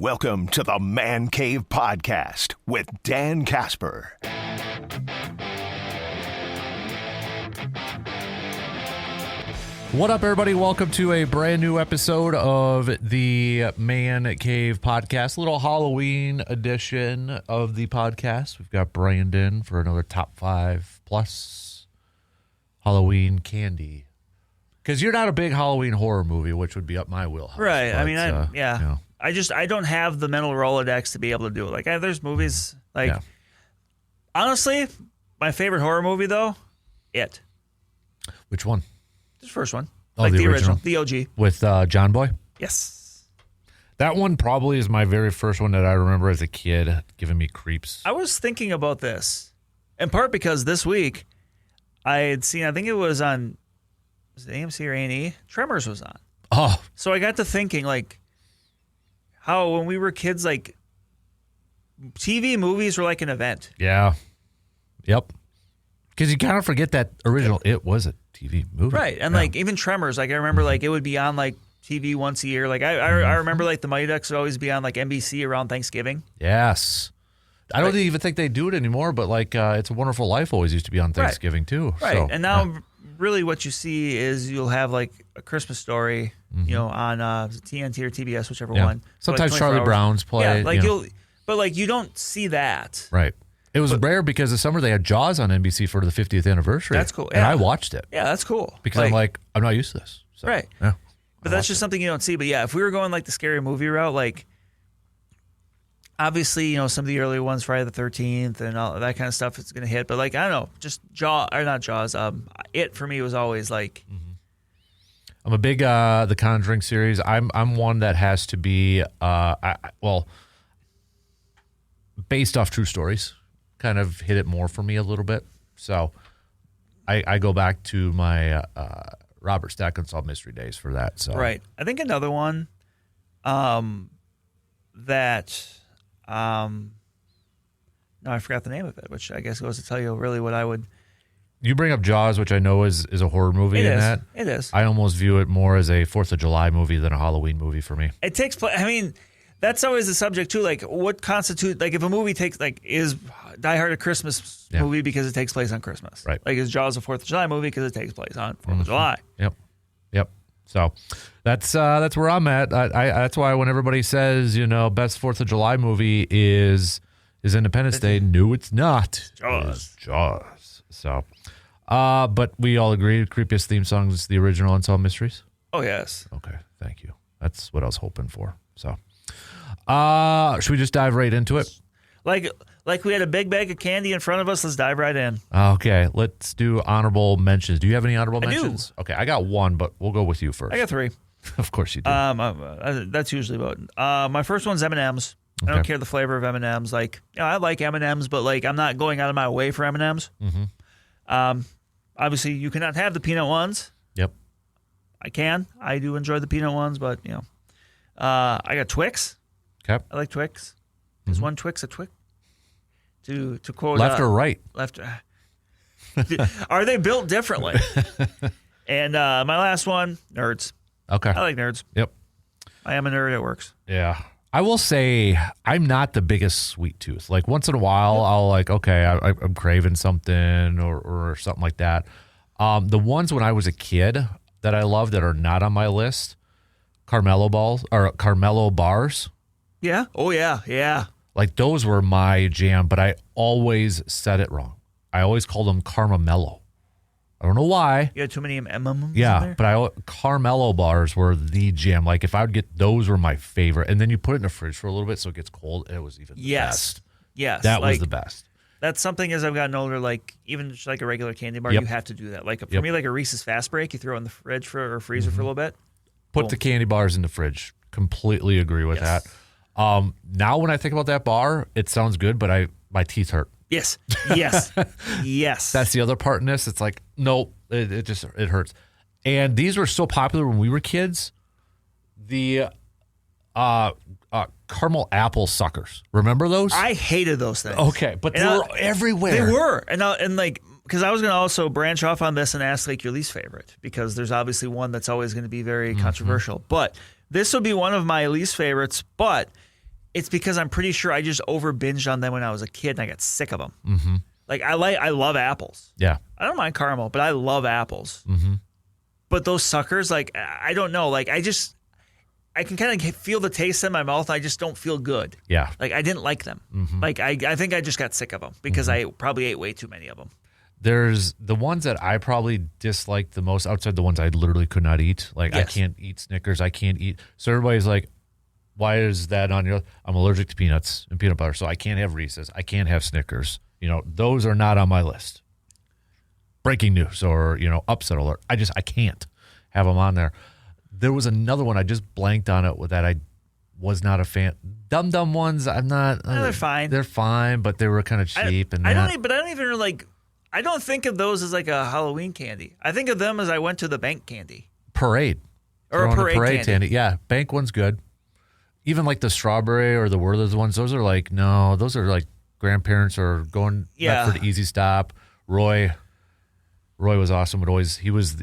Welcome to the Man Cave Podcast with Dan Casper. What up, everybody? Welcome to a brand new episode of the Man Cave Podcast, a little Halloween edition of the podcast. We've got Brandon for another top 5 plus Halloween candy. Because you're not a big Halloween horror movie, which would be up my wheelhouse. Right. But, I mean, yeah. You know. I don't have the mental Rolodex to be able to do it. Like, there's movies, like, Yeah. honestly, my favorite horror movie, though, It. Which one? The first one. Oh, like the original? The OG. With John Boy? Yes. That one probably is my very first one that I remember as a kid giving me creeps. I was thinking about this, in part because this week I had seen, I think it was on, was it AMC or A&E? Tremors was on. Oh, So I got to thinking, like, how when we were kids, like, TV movies were like an event. yeah. Yep. Because you kind of forget that original It was a TV movie. Right. And Yeah. like even Tremors, like I remember like it would be on like TV once a year. Like I remember like the Mighty Ducks would always be on like NBC around Thanksgiving. Yes. I don't even think they do it anymore, but like It's a Wonderful Life always used to be on Thanksgiving too. Right. So, And now really what you see is you'll have like A Christmas Story, you know, on TNT or TBS, whichever yeah. one. Sometimes like 24 Charlie hours. Brown's play. Yeah, like you know. but like you don't see that. Right. It was rare because this summer they had Jaws on NBC for the 50th anniversary. That's cool. And Yeah. I watched it Yeah, that's cool. because I'm like, I'm not used to this. So, Right. Yeah. But that's just something you don't see. But yeah, if we were going like the scary movie route, like obviously, you know, some of the earlier ones, Friday the 13th and all that kind of stuff, it's gonna hit. But like I don't know, just not Jaws. It for me was always like I'm a big The Conjuring series. I'm one that has to be based off true stories. Kind of hit it more for me a little bit. So I go back to my Robert Stack Unsolved Mystery days for that. So right. I think another one that no, I forgot the name of it, which I guess goes to tell you really what I would. You bring up Jaws, which I know is a horror movie It in is. that. It is. I almost view it more as a 4th of July movie than a Halloween movie for me. It takes place. I mean, that's always the subject too. Like, what constitutes like if a movie takes like is Die Hard a Christmas Yeah. movie because it takes place on Christmas? Right. Like, is Jaws a 4th of July movie because it takes place on 4th of July? Yep. So that's where I'm at. I that's why when everybody says, you know, best 4th of July movie is Independence Day, no, it's not. Jaws. It's Jaws. So, but we all agree, creepiest theme song is the original Unsolved Mysteries. Oh yes. Okay, thank you. That's what I was hoping for. So, should we just dive right into it? Like we had a big bag of candy in front of us. Let's dive right in. Okay, let's do honorable mentions. Do you have any honorable I do. mentions? Okay, I got one, but we'll go with you first. I got 3. Of course you do. That's usually about. My first one's M&Ms. I don't Okay. care the flavor of M&Ms. Like, you know, I like M&Ms, but like I'm not going out of my way for M&Ms. Mm-hmm. Obviously, you cannot have the peanut ones. Yep. I do enjoy the peanut ones, but you know, I got Twix. Okay. I like Twix. Is one Twix a Twix? To quote Left or right? left. Are they built differently? And my last one, Nerds. Okay. I like Nerds. Yep. I am a nerd. It works. Yeah. I will say I'm not the biggest sweet tooth. Like once in a while, I'll like, okay, I'm craving something or something like that. The ones when I was a kid that I love that are not on my list, Carmelo bars. Yeah. Oh yeah. Yeah. Like those were my jam, but I always said it wrong. I always called them Carmelo. I don't know why. You had too many M&Ms. in Yeah, there? but Carmelo bars were the jam. Like if I would get those were my favorite. And then you put it in the fridge for a little bit so it gets cold. It was even the best. Yes. That was like, the best. That's something as I've gotten older, like even just like a regular candy bar, Yep. you have to do that. Like for Yep. me, like a Reese's Fast Break, you throw it in the fridge or freezer for a little bit. Put Boom. the candy bars in the fridge. Completely agree with Yes. that. Now when I think about that bar, it sounds good, but my teeth hurt. Yes. Yes. Yes. That's the other part in this. It's like, nope, it hurts. And these were so popular when we were kids. The caramel apple suckers. Remember those? I hated those things. Okay, but they And were everywhere. They were. And like, because I was going to also branch off on this and ask like your least favorite, because there's obviously one that's always going to be very controversial. But this will be one of my least favorites, but it's because I'm pretty sure I just over binged on them when I was a kid and I got sick of them. Mm-hmm. Like I love apples. Yeah. I don't mind caramel, but I love apples. Mm-hmm. But those suckers, like, I don't know. Like, I can kind of feel the taste in my mouth. I just don't feel good. Yeah. Like, I didn't like them. Mm-hmm. Like, I think I just got sick of them because I probably ate way too many of them. There's the ones that I probably disliked the most outside the ones I literally could not eat. Like, Yes. I can't eat Snickers. I can't eat. So everybody's like, why is that on your? I'm allergic to peanuts and peanut butter, so I can't have Reese's. I can't have Snickers. Those are not on my list. Breaking news or, upset alert. I can't have them on there. There was another one. I just blanked on it with that. I was not a fan. Dum Dum ones, I'm not. They're fine. They're fine, but they were kind of cheap. I don't even like, I don't think of those as like a Halloween candy. I think of them as I went to the bank candy. Parade. Or a Throwing parade candy. Yeah, bank one's good. Even like the strawberry or the Werther's ones, those are like, no, those are like grandparents are going back for the easy stop. Roy was awesome. He was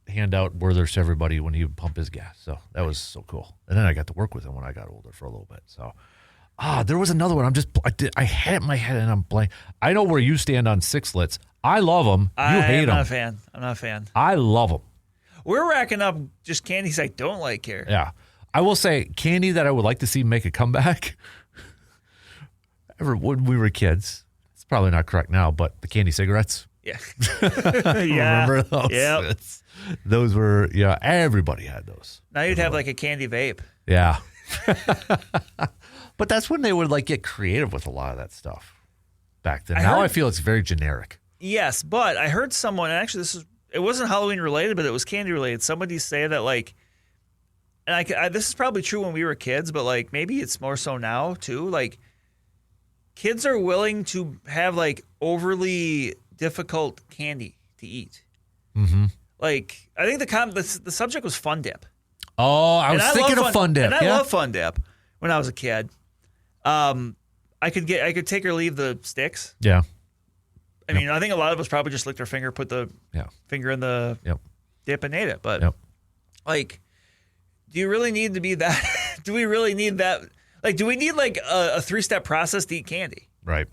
hand out Werther's to everybody when he would pump his gas. So that was so cool. And then I got to work with him when I got older for a little bit. So, there was another one. I had it in my head and I'm blank. I know where you stand on Sixlets. I love them. You hate them. I'm not a fan. I love them. We're racking up just candies I don't like here. Yeah. I will say candy that I would like to see make a comeback. When we were kids, it's probably not correct now, but the candy cigarettes. Yeah. Remember those? Yeah. Those were, everybody had those. Now you'd have like a candy vape. Yeah. But that's when they would like get creative with a lot of that stuff back then. I feel it's very generic. Yes, but I heard someone, and actually it wasn't Halloween related, but it was candy related. Somebody say that like, and this is probably true when we were kids, but like maybe it's more so now too. Like kids are willing to have like overly difficult candy to eat. Mm-hmm. Like I think the subject was Fun Dip. Oh, I was thinking of Fun Dip. And I love Fun Dip when I was a kid. I could take or leave the sticks. Yeah. I mean, I think a lot of us probably just licked our finger, put the finger in the dip and ate it. But like, do you really need to be that? Do we really need that? Like, do we need like a 3-step process to eat candy? Right.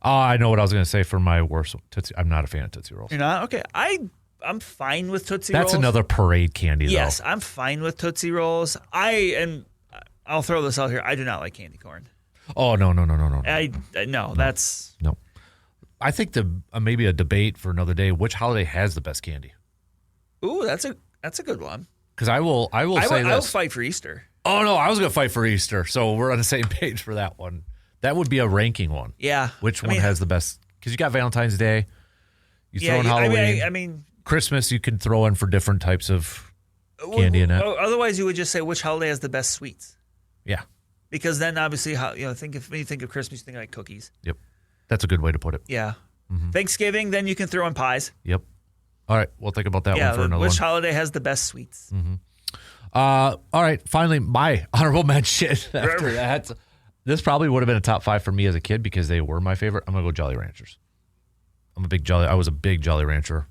I know what I was going to say for my worst Tootsie. I'm not a fan of Tootsie Rolls. You're not? Okay. I'm fine with Tootsie Rolls. That's another parade candy, though. Yes, I'm fine with Tootsie Rolls. I'll throw this out here. I do not like candy corn. Oh, no. That's... No. I think maybe a debate for another day, which holiday has the best candy? Ooh, that's a good one. Because I will say this. I will fight for Easter. Oh, no, I was going to fight for Easter. So we're on the same page for that one. That would be a ranking one. Yeah. Which one has the best? Because you got Valentine's Day. You throw in Halloween. I mean, Christmas you can throw in for different types of candy in it. Otherwise, you would just say which holiday has the best sweets. Yeah. Because then obviously, when you think of Christmas, you think like cookies. Yep. That's a good way to put it. Yeah. Mm-hmm. Thanksgiving, then you can throw in pies. Yep. All right. We'll think about that one for another which one. holiday has the best sweets? Mm-hmm. All right. Finally, my honorable mention after that. This probably would have been a top 5 for me as a kid because they were my favorite. I'm going to go Jolly Ranchers. I was a big Jolly Rancher.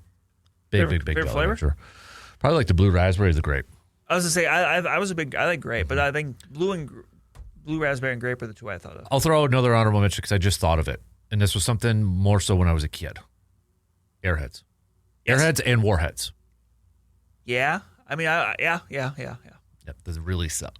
Big Jolly flavor? Rancher. Probably like the blue raspberry or the grape. I was going to say, I like grape, but I think blue raspberry and grape are the two I thought of. I'll throw another honorable mention because I just thought of it. And this was something more so when I was a kid. Airheads. Yes. Airheads and Warheads. Yeah. I mean, yeah. Yep, that's really suck.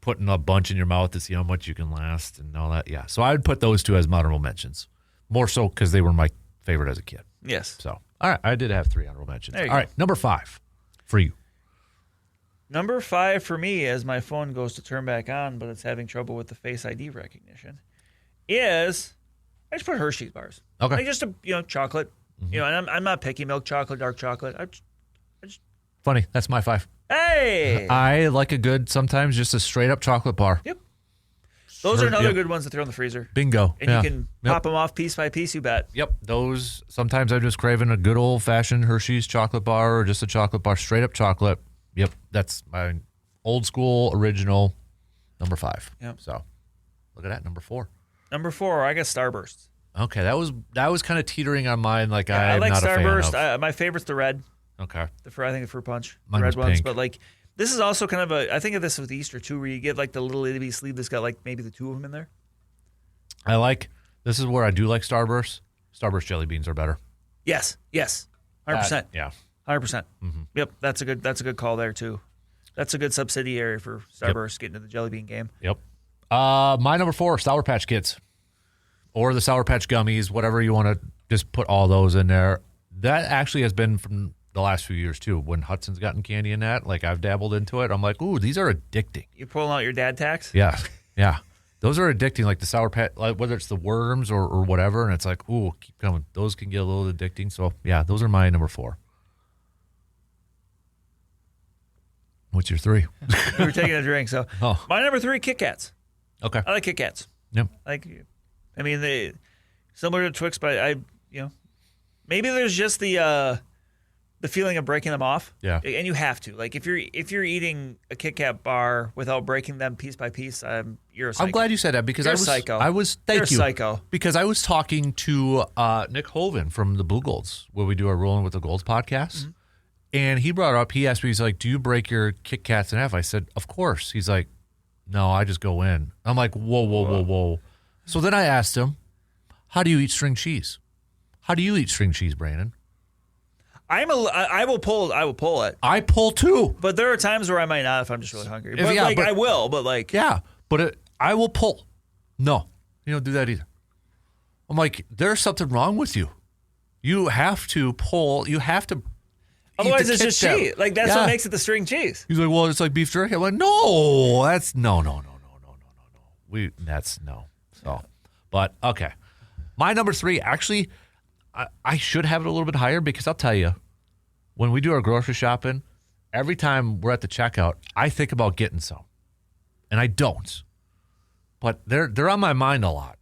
Putting a bunch in your mouth to see how much you can last and all that. Yeah. So I would put those two as honorable mentions. More so because they were my favorite as a kid. Yes. So, all right. I did have 3 honorable mentions. There you all go. right. Number 5 for you. Number 5 for me, as my phone goes to turn back on, but it's having trouble with the Face ID recognition, is I just put Hershey's bars. Okay. Like just chocolate. Mm-hmm. And I'm not picky. Milk chocolate, dark chocolate. Funny. That's my 5. Hey. I like a good, sometimes just a straight up chocolate bar. Yep. Those are another good ones to throw in the freezer. Bingo. And you can pop them off piece by piece, you bet. Yep. Those, sometimes I'm just craving a good old fashioned Hershey's chocolate bar or just a chocolate bar, straight up chocolate. Yep. That's my old school original number 5. Yep. So look at that. Number 4. Number 4, I got Starburst. Okay. That was kind of teetering on mine. Like I like not Starburst. A fan of. My favorite's the red. Okay. I think the fruit punch. Mine the red was ones. pink. But like This is also kind of I think of this with Easter too, where you get like the little itty bitty sleeve that's got like maybe the 2 of them in there. This is where I do like Starburst. Starburst jelly beans are better. Yes, 100%. Yeah. 100%. Yep, that's a good call there too. That's a good subsidiary for Starburst getting to the jelly bean game. Yep. My number 4, Sour Patch Kids, or the Sour Patch Gummies, whatever you want to just put all those in there. That actually has been from the last few years too. When Hudson's gotten candy in that, like I've dabbled into it. I'm like, ooh, these are addicting. You pulling out your dad tax? Yeah. Those are addicting, like the Sour Patch, like whether it's the worms or whatever. And it's like, ooh, keep coming. Those can get a little addicting. So yeah, those are my number 4. What's your 3? We were taking a drink. So my number 3, Kit Kats. Okay. I like Kit Kats. Yep. I mean, they similar to Twix, but maybe there's just the feeling of breaking them off. Yeah. And you have to. Like if you're eating a Kit Kat bar without breaking them piece by piece, you're a psycho. I'm glad you said that because You're a psycho. Thank you. Psycho. Because I was talking to Nick Hoven from the Blue Golds, where we do our Rolling with the Golds podcast. And he brought up, he asked me, he's like, do you break your Kit Kats in half? I said, of course. He's like, no, I just go in. I'm like, whoa. So then I asked him, how do you eat string cheese? How do you eat string cheese, Brandon? I will pull it. I pull too. But there are times where I might not if I'm just really hungry. But Yeah, but- I will, but like Yeah, but I will pull. No, you don't do that either. I'm like, there's something wrong with you. You have to pull. You have to. otherwise eat it's the just Kit Kat. cheese. Like that's Yeah. what makes it the string cheese. He's like, well, it's like beef jerky. I'm like, no, that's no. No. So, but okay. My number 3, actually, I should have it a little bit higher because I'll tell you, when we do our grocery shopping, every time we're at the checkout, I think about getting some, and I don't. But they're on my mind a lot.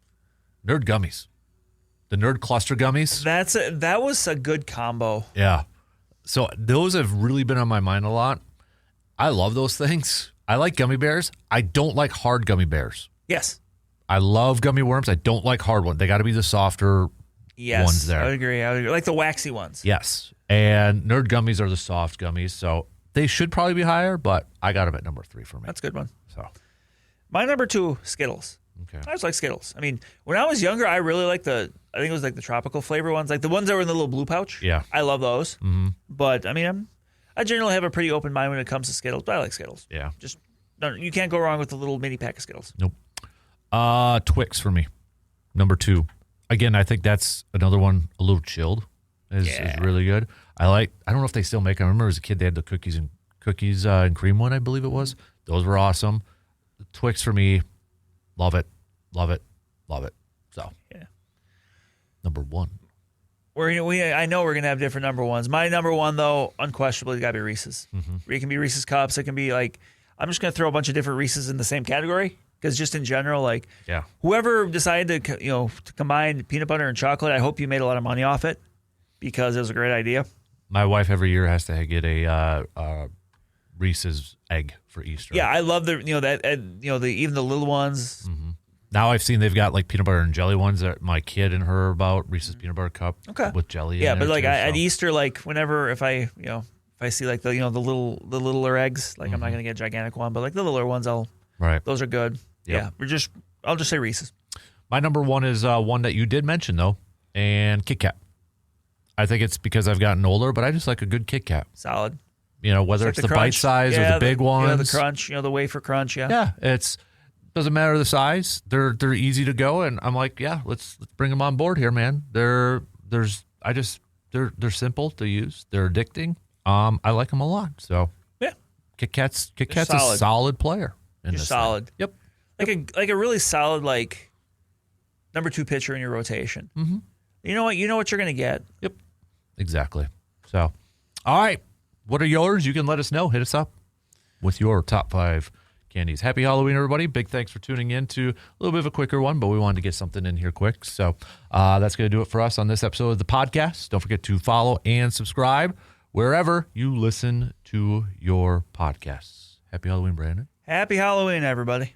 Nerd gummies, the Nerd Cluster gummies. That was a good combo. Yeah. So those have really been on my mind a lot. I love those things. I like gummy bears. I don't like hard gummy bears. Yes. I love gummy worms. I don't like hard ones. They got to be the softer ones there. I would agree. Like the waxy ones. Yes. And Nerd gummies are the soft gummies. So they should probably be higher, but I got them at number 3 for me. That's a good one. So, My number 2, Skittles. okay. I just like Skittles. I mean, when I was younger, I really liked I think it was like the tropical flavor ones, like the ones that were in the little blue pouch. Yeah. I love those. Mm-hmm. But I mean, I generally have a pretty open mind when it comes to Skittles, but I like Skittles. Yeah. You can't go wrong with the little mini pack of Skittles. Nope. Twix for me. Number 2. Again, I think that's another one a little chilled is really good. I don't know if they still make them. I remember as a kid they had the cookies and cream one, I believe it was. Those were awesome. Twix for me, love it. So, yeah. Number 1. I know we're gonna have different number ones. My number 1 though, unquestionably, got to be Reese's. Mm-hmm. It can be Reese's Cups. It can be like I'm just gonna throw a bunch of different Reese's in the same category because just in general, like whoever decided to combine peanut butter and chocolate, I hope you made a lot of money off it because it was a great idea. My wife every year has to get a Reese's egg for Easter. Yeah, I love even the little ones. Mm-hmm. Now I've seen they've got like peanut butter and jelly ones that my kid and her about Reese's peanut butter cup with jelly. Yeah, in but there like too, at Easter, like whenever if I see like the littler eggs, like I'm not gonna get a gigantic one, but like the littler ones, those are good. Yep. Yeah, I'll just say Reese's. My number 1 is one that you did mention though, and Kit Kat. I think it's because I've gotten older, but I just like a good Kit Kat. Solid. Whether it's the bite size or the big ones. The crunch, the wafer crunch, Yeah, doesn't matter the size. They're easy to go, and I'm like, yeah, let's bring them on board here, man. They're simple to use. They're addicting. I like them a lot. So yeah, Kit Kat's a solid player. You're solid. Thing. Yep. Like a really solid like number 2 pitcher in your rotation. Mm-hmm. You know what you're gonna get. Yep. Exactly. So, all right. What are yours? You can let us know. Hit us up with your top 5 candies. Happy Halloween, everybody. Big thanks for tuning in to a little bit of a quicker one, but we wanted to get something in here quick. So that's going to do it for us on this episode of the podcast. Don't forget to follow and subscribe wherever you listen to your podcasts. Happy Halloween, Brandon. Happy Halloween, everybody.